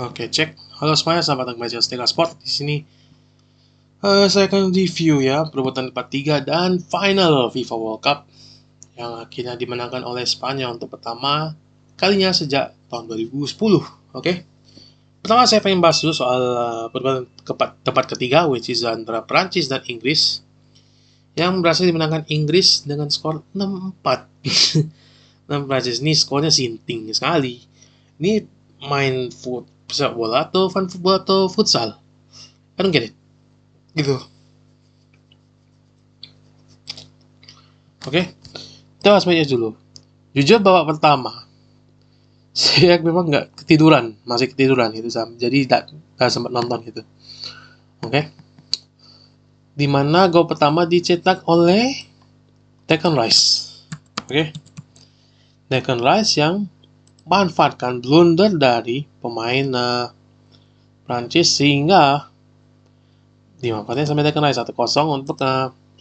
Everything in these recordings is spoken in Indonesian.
Oke, cek. Halo semuanya, selamat datang kembali di Stella Sport. Di sini saya akan review ya perebutan tempat 3 dan final FIFA World Cup yang akhirnya dimenangkan oleh Spanyol untuk pertama kalinya sejak tahun 2010. Oke. Pertama saya pengen bahas dulu soal perebutan tempat ketiga, which is antara Prancis dan Inggris, yang berhasil dimenangkan Inggris dengan skor 6-4. Dan Prancis ini skornya sinting sekali. Ini main sepak bola atau fun football atau futsal? I don't get it. Gitu. Oke, kita bahas match dulu. Jujur babak pertama, saya memang nggak ketiduran, masih ketiduran gitu Sam. Jadi nggak sempat nonton gitu. Oke, dimana gol pertama dicetak oleh Declan Rice. Oke, Declan Rice yang manfaatkan blunder dari pemain Prancis sehingga dimanfaatkan sampai Declan Rice 1-0 untuk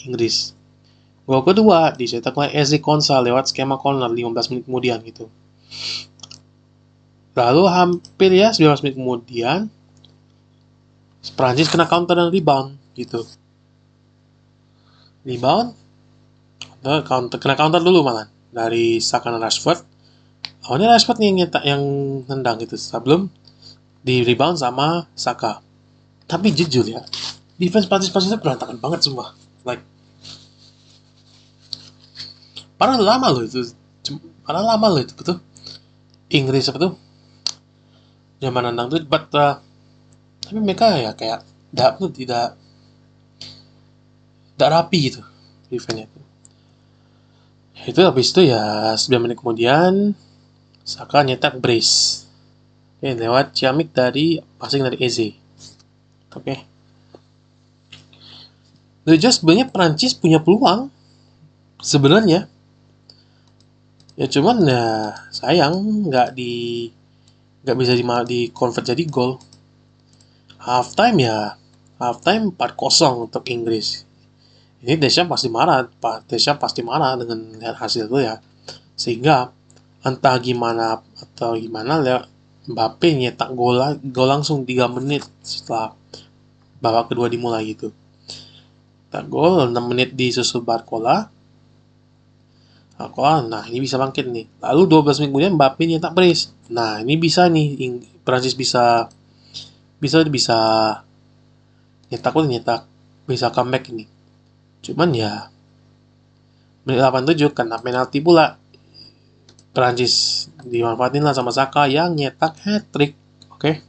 Inggris. Gol kedua dicetak oleh Ezri Konsa lewat skema corner 15 menit kemudian gitu. Lalu hampir ya 19 menit kemudian Prancis kena counter dan rebound gitu. Rebound kena counter dulu malah dari Saka dan Rashford. Awalnya Rashford yang nyetak yang nendang gitu sebelum di rebound sama Saka. Tapi jujur ya, defense Prancis itu berantakan banget semua. Like parah lama loh itu. Parah lama loh itu betul. Inggris apa tuh? Zaman nendang tuh tapi mereka ya kayak tidak rapi gitu defense-nya. Itu habis itu ya 9 menit kemudian Saka nyetak brace. Oke, lewat Ciamik dari passing dari Eze. Oke. Jadi sebenarnya Prancis punya peluang sebenarnya. Ya cuman ya sayang nggak bisa di convert jadi gol. Halftime 4-0 untuk Inggris. Ini Deschamps pasti marah dengan lihat hasil itu ya. Sehingga entah gimana atau gimana Mbappe nyetak gol langsung 3 menit setelah babak kedua dimulai gitu. Nyetak gol 6 menit disusul Barcola. Nah ini bisa bangkit nih. Lalu 12 menit kemudian Mbappe nyetak brace. Nah ini bisa nih Prancis bisa nyetak bisa comeback ini. Cuman ya menit 87 kena penalti pula. Prancis dimanfaatin lah sama Saka yang nyetak hat-trick. Oke.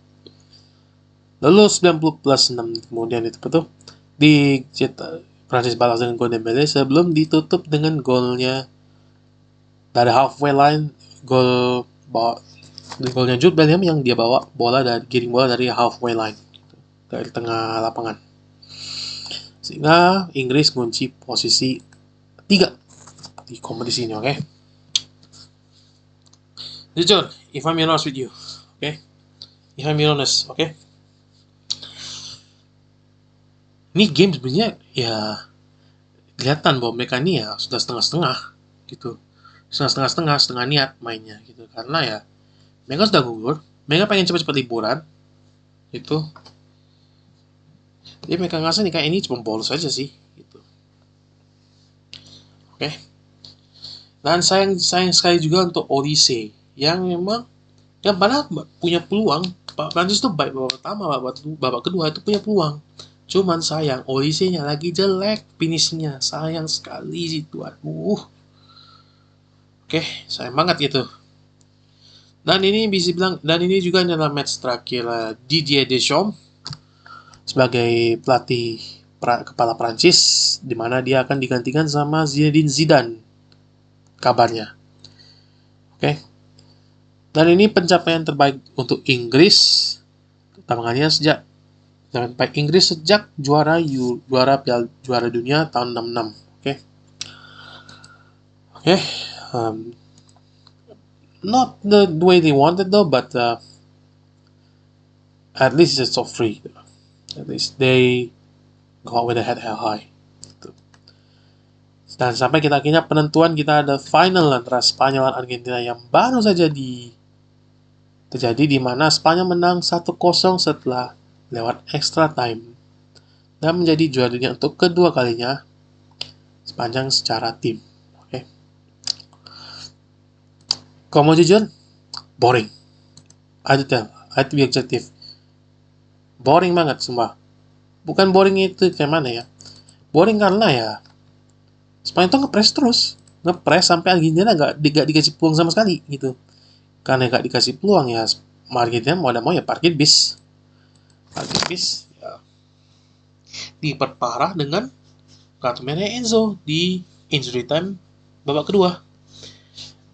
Lalu 90 plus 6 kemudian itu betul Prancis balas dengan gol Dembele sebelum ditutup dengan golnya dari halfway line, golnya Jude Bellingham yang dia bawa giring bola dari halfway line dari tengah lapangan. Sehingga Inggris kunci posisi 3 di kompetisi ini, oke? Jujur, if I'm honest with you, oke? If I'm honest, oke? Ini game sebenarnya ya kelihatan bahwa mereka ini ya sudah setengah-setengah gitu. Setengah niat mainnya gitu. Karena ya mereka sudah gugur, mereka pengen cepat-cepat liburan gitu. Jadi mereka ngerasa nih kayak ini cuma bolos aja sih gitu. Oke. Dan sayang sekali juga untuk Olise yang memang yang padahal punya peluang. Pak Prancis tuh baik babak pertama, babak kedua itu punya peluang. Cuman sayang Olise-nya lagi jelek finishnya, sayang sekali situ. Aduh. Oke, sayang banget gitu. Dan ini juga adalah match terakhir Didier Deschamps sebagai pelatih kepala Prancis, di mana dia akan digantikan sama Zinedine Zidane kabarnya. Oke. Dan ini pencapaian terbaik untuk Inggris sejak juara dunia tahun 66. Oke. Oke. Not the way they wanted though, but at least it's so free. At least they go out with a head held high. Dan sampai akhirnya penentuan kita ada final antara Spanyol dan Argentina yang baru saja terjadi di mana Spanyol menang 1-0 setelah lewat extra time dan menjadi juara dunia untuk kedua kalinya sepanjang secara tim. Oke. Kalau mau jujur, boring. I have to be objective. Boring banget semua. Bukan boring itu kayak mana ya? Boring karena ya Spanyol tuh ngepres terus. Ngepres sampai Argentina gak dikasih peluang sama sekali gitu. Karena gak dikasih peluang ya Argentina mau ada mau ya parkir bis. Parkir bis ya diperparah dengan kartu merah Enzo di injury time babak kedua.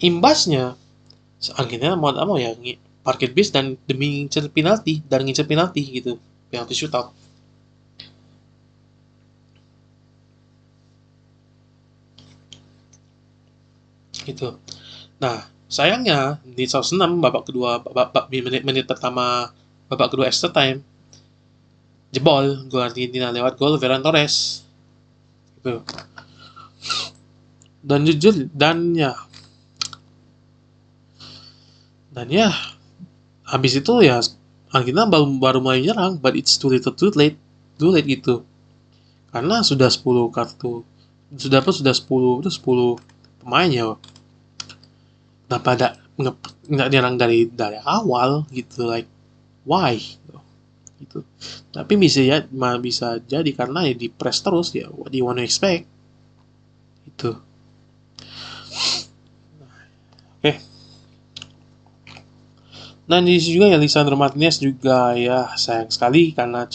Imbasnya Argentina mau ada mau ya parkir bis dan demi ngincer penalti gitu, penalti shootout gitu. Nah sayangnya di 106 babak kedua menit pertama babak kedua extra time jebol gol Argentina lewat gol Ferran Torres gitu. Dan jujur dan ya habis itu ya Argentina baru mulai menyerang, but it's too late gitu. Karena sudah 10 kartu, sudah 10 pemain ya. Kenapa nggak nyerang dari awal gitu, like why gitu. Tapi bisa jadi karena ya di press terus ya, what do you want to expect itu. Oke. Dan di sini juga ya Lisandro Martinez juga ya sayang sekali karena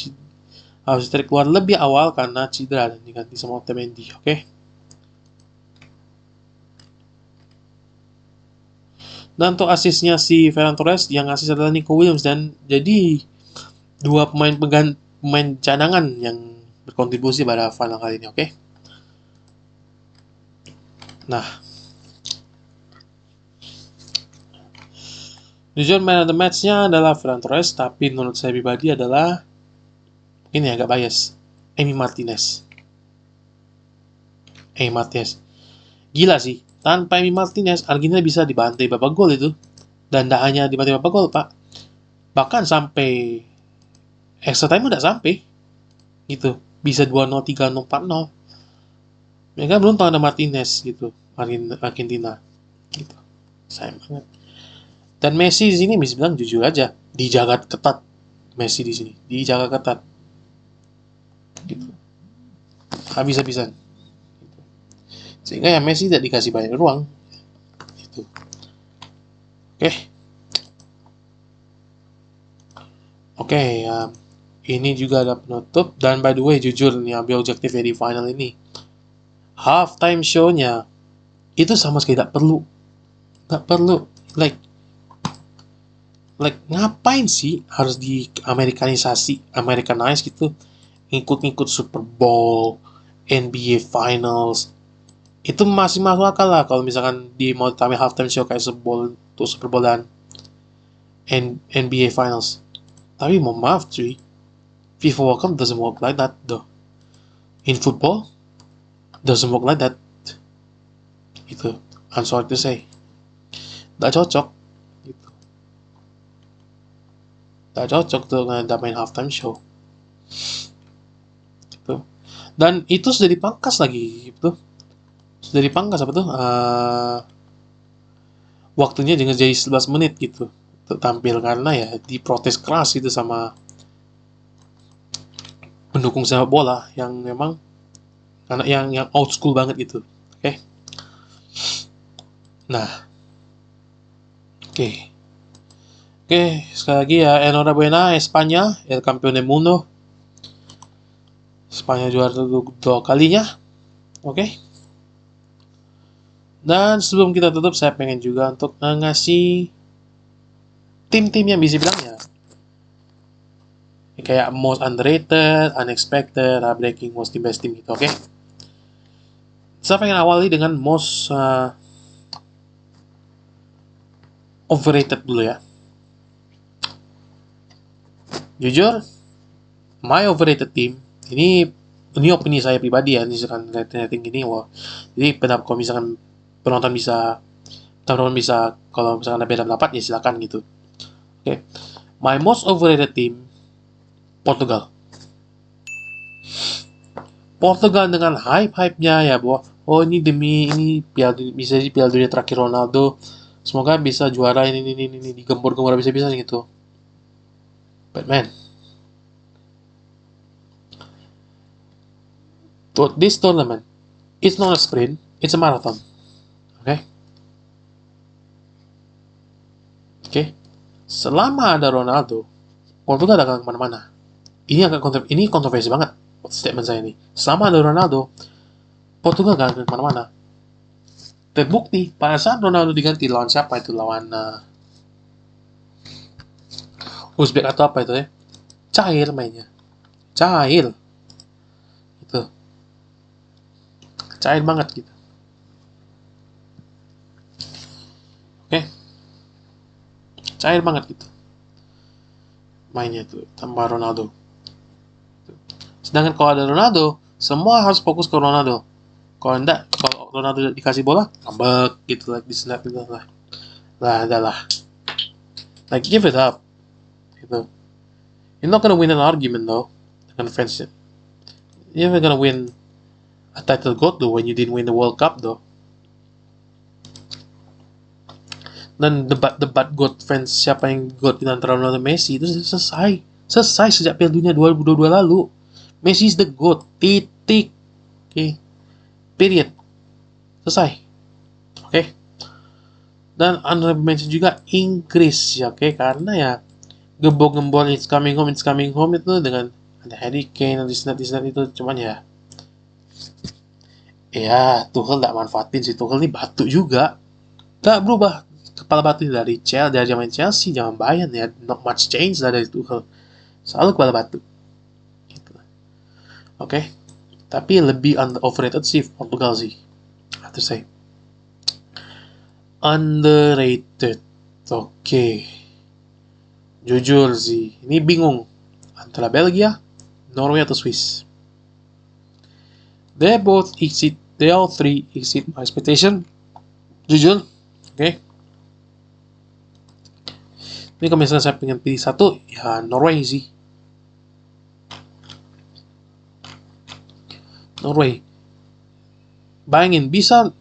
harus tarik keluar lebih awal karena cedera dan diganti sama Otamendi. Oke. Dan untuk asisnya si Ferran Torres yang asis adalah Nico Williams dan jadi dua pemain cadangan yang berkontribusi pada final kali ini. Oke. Nah, jujur man of the match-nya adalah Ferran Torres, tapi menurut saya pribadi adalah ini agak bias. Emi Martinez. Gila sih. Tanpa Emi Martinez, Argentina bisa dibantai babak gol itu. Dan tidak hanya dibantai babak gol, Pak. Bahkan sampai extra time udah sampai. Gitu. Bisa 2-0, 3-0, 4-0. Mereka belum tahu ada Martinez gitu. Argentina. Gitu. Sayang banget. Dan Messi di sini bisa bilang jujur aja, dijaga ketat. Messi di sini dijaga ketat. Gitu. Habis-habisan. Sehingga ya Messi tidak dikasih banyak ruang. Gitu. Oke, ya. Ini juga ada penutup. Dan by the way, jujur nih, ambil objektifnya di final ini. Halftime show-nya itu sama sekali tidak perlu. Tidak perlu. Like ngapain sih harus di Americanize gitu. Ngikut-ngikut Super Bowl, NBA Finals. Itu masih masuk akal lah kalau misalkan di mau tampil halftime show kayak Super Bowl dan NBA Finals. Tapi mau maaf cuy, FIFA World Cup doesn't work like that though. In football, doesn't work like that. Gitu. I'm sorry to say. Gak cocok. Gitu. Gak cocok tuh ngadain halftime show. Gitu. Dan itu sudah dipangkas lagi. Gitu. Sudah dipangkas apa tuh? Waktunya dengan jadi 11 menit gitu. Tampil karena ya diprotes keras itu sama pendukung sepak bola yang memang karena yang old school banget gitu. Oke. Nah. Oke, sekali lagi ya enhorabuena Espanya, el campeón del mundo. Spanyol juara dua kalinya. Oke. Dan sebelum kita tutup saya pengen juga untuk ngasih tim-tim yang bisa bilang ya kayak most underrated, unexpected, heartbreaking, most the best team gitu, oke? Saya pengen awali dengan most overrated dulu ya. Jujur, my overrated team ini opini saya pribadi ya, ini misalkan rating ini, wah. Jadi kalau misalkan penonton bisa kalau misalkan ada beda pendapat ya silakan gitu. Okay. My most overrated team, Portugal. Portugal dengan hype-hype-nya ya bahwa oh ini demi ini bisa jadi Piala Dunia terakhir Ronaldo. Semoga bisa juara ini digembor-gembor bisa-bisa gitu. But man, this tournament, it's not a sprint, it's a marathon. Okay? Okay? Selama ada Ronaldo, Portugal akan kemana-mana. Ini kontroversi banget statement saya ini. Selama ada Ronaldo, Portugal gak akan kemana-mana. Terbukti pada saat Ronaldo diganti lawan siapa itu, lawan Uzbek atau apa itu ya, cair mainnya, cair itu, cair banget gitu. Oke, cair banget gitu mainnya tuh tanpa Ronaldo. Sedangkan kalau ada Ronaldo, semua harus fokus ke Ronaldo. Kalau enggak, kalau Ronaldo dikasih bola, ngambek gitu lah, disenap gitu lah. Lah, adalah. Like, give it up. Gitu. You're not gonna win an argument though, dengan fans. You're never gonna win a title gold though when you didn't win the World Cup though. Dan debat-debat GOAT fans siapa yang GOAT antara Ronaldo dan Messi itu selesai sejak Piala Dunia 2022 lalu. Messi is the GOAT, titik. Oke. Period. Selesai. Oke. Dan honorable mention juga Inggris ya, oke, karena ya gembol-gembol it's coming home itu dengan ada Harry Kane, this that itu, cuman ya Tuchel gak manfaatin sih. Tuchel ini batu juga, gak berubah kepala batu dari zaman Chelsea, zaman Bayern ya, not much change lah dari Tuchel, selalu kepala batu gitu. Oke. Tapi lebih overrated sih Portugal sih, have to say. Underrated, oke. Jujur sih, ini bingung antara Belgia, Norway atau Swiss. They all three exceed my expectation. Jujur, oke. Ini kalau misalnya saya pengen pilih satu, ya Norway sih. Norway. Bayangin bisa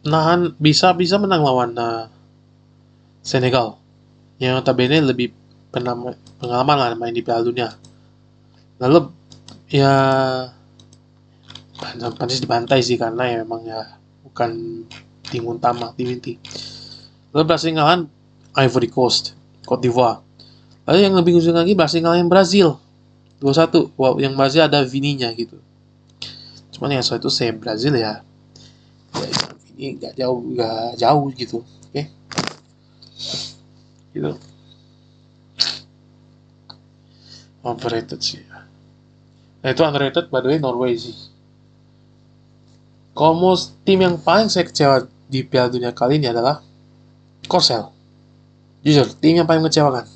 menang lawan Senegal yang notabene lebih pengalaman lah main di Piala Dunia. Lalu ya pantas dibantai sih karena ya memang ya bukan tim utama, tim inti. Lalu berhasil ngalahin Ivory Coast, Cote d'Ivoire. Lalu yang lebih ujung lagi berhasil ngalahin Brazil 2-1. Wow, yang Brazil ada Vini-nya gitu. Cuman ya soal itu saya Brazil ya ini nggak jauh gitu, oke. Gitu. Overrated sih. Nah itu underrated by the way Norway sih. Kalau tim yang paling saya kecewa di Piala Dunia kali ini adalah Korsel. Jujur, tim yang paling mengecewakan.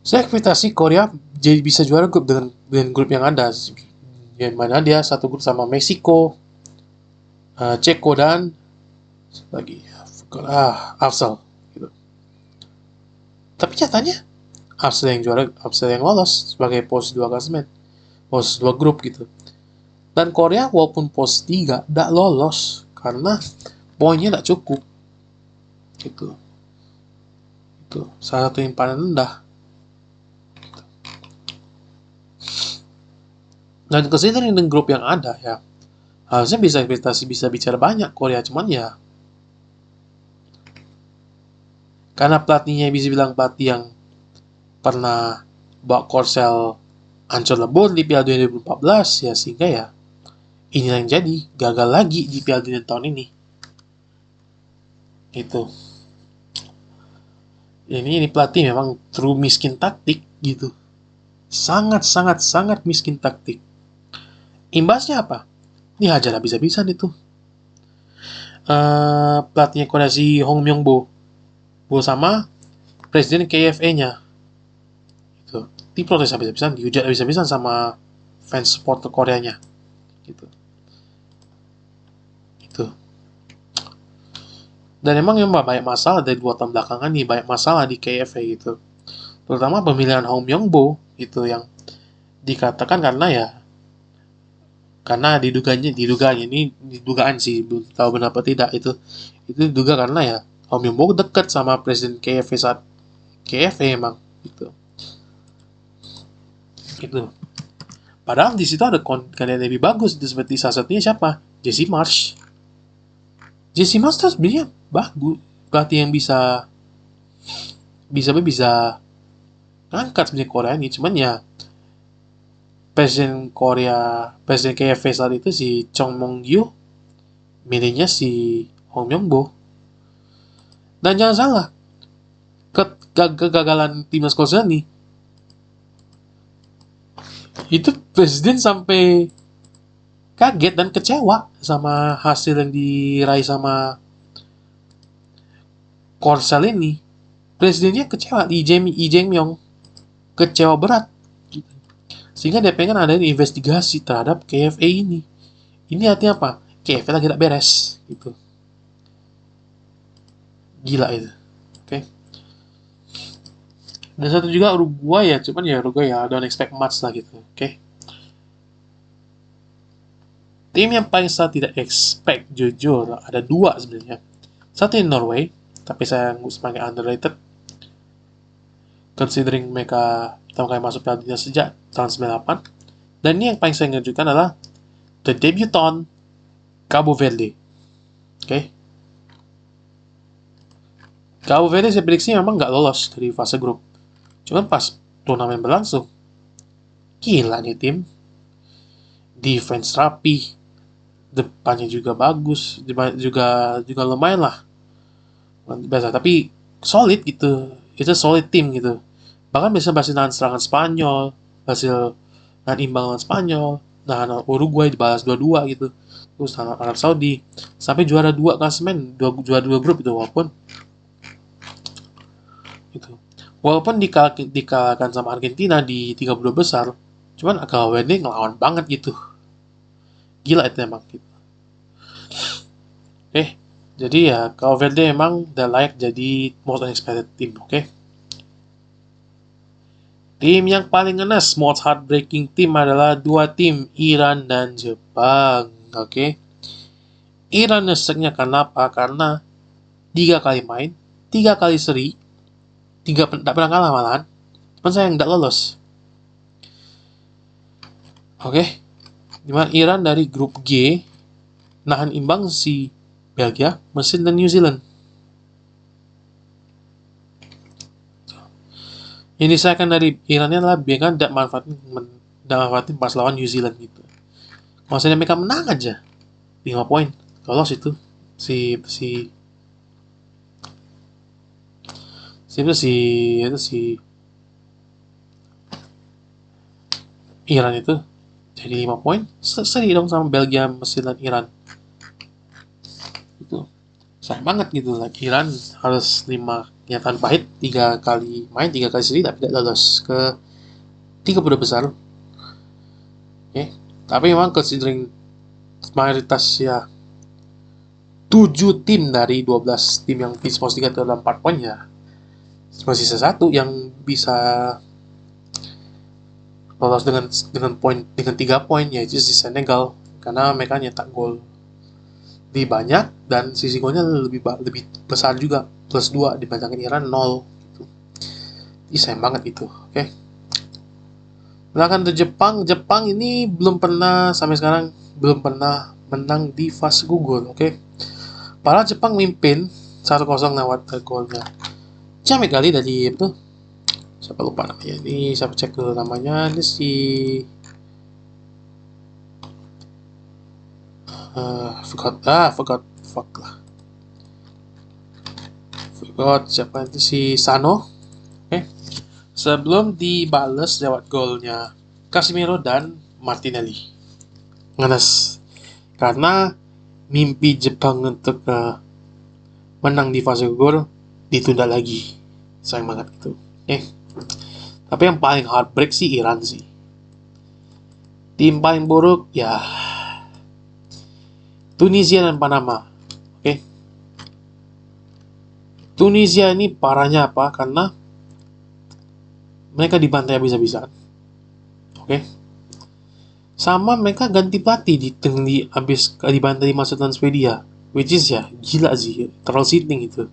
Saya ekspektasi Korea jadi bisa juara grup dengan grup yang ada. Yang mana dia satu grup sama Meksiko, Ceko dan lagi Arsenal gitu. Tapi nyatanya Arsenal yang juara, Arsenal yang lolos sebagai pos 2 klasemen, pos 2 grup gitu. Dan Korea walaupun pos 3 tidak lolos karena poinnya tidak cukup gitu. Itu salah satu yang paling rendah. Dan considering dengan grup yang ada ya harusnya bisa ekspektasi bisa bicara banyak Korea, cuman ya karena pelatihnya bisa bilang pelatih yang pernah bawa Korsel hancur lebur di Piala Dunia 2014 ya, sehingga ya ini yang jadi gagal lagi di Piala Dunia tahun ini. Itu ini pelatih memang true miskin taktik gitu, sangat miskin taktik. Imbasnya apa? Dihajar habis-habisan itu. Pelatihnya Korea si Hong Myung-bo sama presiden KFA-nya gitu. Diprotes habis-habisan, dihujat habis-habisan sama fans supporter Koreanya gitu. Itu. Dan emang yang banyak masalah dari 2 tahun belakangan nih, banyak masalah di KFA gitu. Terutama pemilihan Hong Myung-bo itu yang dikatakan karena diduganya ini didugaan sih, belum tahu benar apa tidak itu diduga karena ya Hong Myung-bo dekat sama presiden KFA saat KFA emang gitu. Gitu. Padahal di situ ada kandidat lebih bagus itu, seperti salah satunya siapa? Jesse Marsh. Jesse Marsh tuh sebenarnya bagus, pelatih yang bisa bisa bisa ngangkat sebenarnya Korea ini, cuman ya presiden KFA saat itu si Chong Mong Gyu milihnya si Hong Myung Bo. Dan jangan salah, kegagalan timnas Korea nih itu presiden sampai kaget dan kecewa sama hasil yang diraih sama Korsel ini. Presidennya kecewa di Lee Jae-myung, kecewa berat gitu. Sehingga dia pengen ada investigasi terhadap KFA ini. Ini artinya apa? KFA lagi tak beres gitu. Gila itu. Oke. Dan satu juga Uruguay ya, cuman ya Uruguay ya don't expect much lah gitu. Oke. Tim yang paling saya tidak expect jujur ada 2 sebenarnya. Satu yang Norway, tapi saya sebagai underrated considering mereka pertama kali masuk Piala Dunia sejak tahun 98. Dan ini yang paling saya ngejutkan adalah the debutant Cabo Verde. Oke. Cabo Verde saya prediksi memang nggak lolos dari fase grup. Cuman pas turnamen berlangsung, gila nih tim. Defense rapi, depannya juga bagus, juga lumayan lah. Biasa, tapi solid gitu. Itu solid tim gitu. Bahkan bisa berhasil nahan serangan Spanyol, berhasil nahan imbang lawan Spanyol, nahan Uruguay dibalas 2-2 gitu. Terus nahan Arab Saudi, sampai juara 2 klasemen, juara 2 grup itu walaupun gitu. Walaupun dikalahkan sama Argentina di 32 besar, cuman Agawede ngelawan banget gitu. Gila itu emang gitu. Jadi ya Cabo Verde emang udah layak jadi most unexpected team, oke? Tim yang paling ngenes, most heartbreaking team adalah 2 tim, Iran dan Jepang, oke? Iran neseknya karena apa? Karena 3 kali main, 3 kali seri, 3 tidak pernah kalah malahan, cuman saya yang tidak lolos. Oke? Dimana Iran dari grup G nahan imbang si Belgia, Mesir, dan New Zealand. Yang disayangkan dari Irannya adalah mereka tidak manfaatin pas lawan New Zealand gitu. Kalau misalnya mereka menang aja 5 poin, lolos itu si si si si Iran itu jadi 5 poin, seri dong sama Belgia, Mesir, dan Iran. Itu sayang banget gitu lah, Iran harus 5 kenyataan pahit, 3 kali main, 3 kali seri tapi tidak lolos ke 32 besar. Oke. Tapi memang considering mayoritas ya 7 tim dari 12 tim yang finish pos 3 itu adalah 4 poin ya, masih satu yang bisa lolos dengan 3 poin, yaitu si Senegal, karena mereka nyetak gol lebih banyak dan sisi golnya lebih besar juga, plus 2 dibandingkan Iran 0 gitu. Ini sayang banget itu, oke? Sedangkan untuk Jepang ini belum pernah sampai sekarang belum pernah menang di fase gugur, oke? Padahal Jepang mimpin 1-0 lewat golnya Jamek kali dari itu, siapa lupa namanya, ini siapa cek dulu namanya, ini si forgot siapa itu, si Sano. Oke. Sebelum dibales lewat golnya Casemiro dan Martinelli. Ngenes. Karena mimpi Jepang untuk menang di fase gugur ditunda lagi. Sayang banget gitu. Tapi yang paling heartbreak sih Iran sih. Tim paling buruk ya Tunisia dan Panama. Oke. Tunisia ini parahnya apa? Karena mereka dibantai habis-habisan. Oke. Sama mereka ganti pelatih di habis dibantai di masa Swedia. Which is ya gila sih, terlalu sitting itu.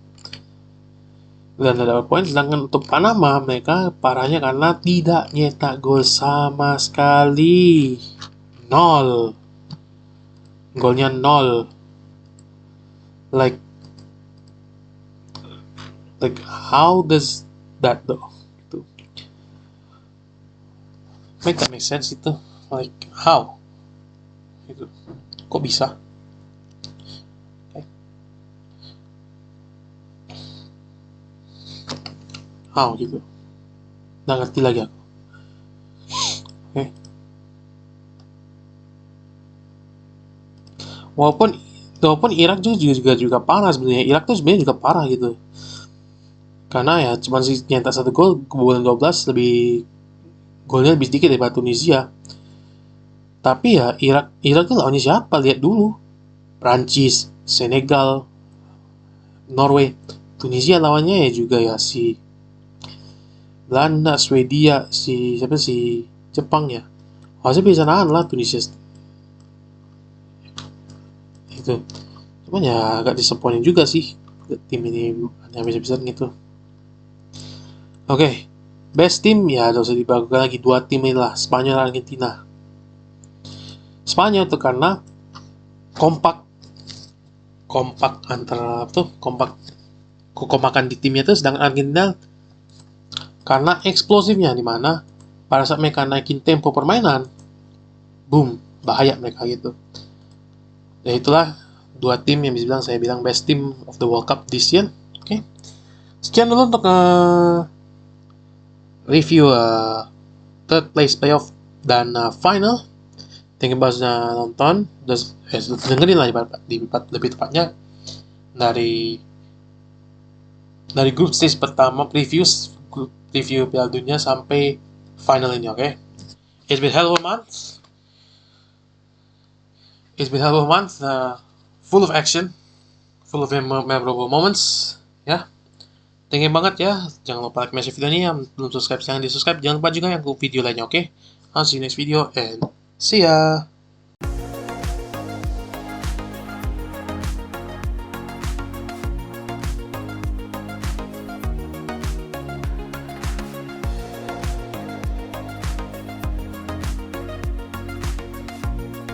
Dan ada poin, sedangkan untuk Panama mereka parahnya karena tidak nyetak gol sama sekali. Nol. Golnya nol. Like how does that though? Gitu. Make sense itu. Like how? Gitu. Kok bisa? Okay. How gitu. Nggak ngerti lagi aku. Oke. Okay. Walaupun Irak juga parah sebenarnya. Irak tuh sebenarnya juga parah gitu. Karena ya cuma sih nyetak 1 gol kebobolan 12, golnya lebih sedikit daripada Tunisia. Tapi ya Irak tuh lawannya siapa? Lihat dulu. Prancis, Senegal, Norway. Tunisia lawannya ya juga ya si Belanda, Swedia, si Jepang ya. Harusnya bisa nahan lah Tunisia itu. Cuman ya agak disappointing juga sih tim ini hanya bisa-bisa gitu. Oke, best team ya harus dibagi lagi 2 tim inilah, Spanyol dan Argentina. Spanyol itu karena kompak antara kekompakan di timnya itu, sedangkan Argentina karena eksplosifnya, di mana pada saat mereka naikin tempo permainan, boom, bahaya mereka gitu. Ya itulah 2 tim yang saya bilang best team of the World Cup this year. Oke. Sekian dulu untuk review third place playoff dan final. Thank you banget nonton, dengerin lah lebih tepatnya dari grup stage pertama review Piala Dunia sampai final ini, oke? It's been hell of a month. Full of action, full of memorable moments, ya. Thank you banget ya. Jangan lupa like video ini, yang belum subscribe jangan di subscribe. Jangan lupa juga yang video lainnya, oke? I'll see you next video and see ya.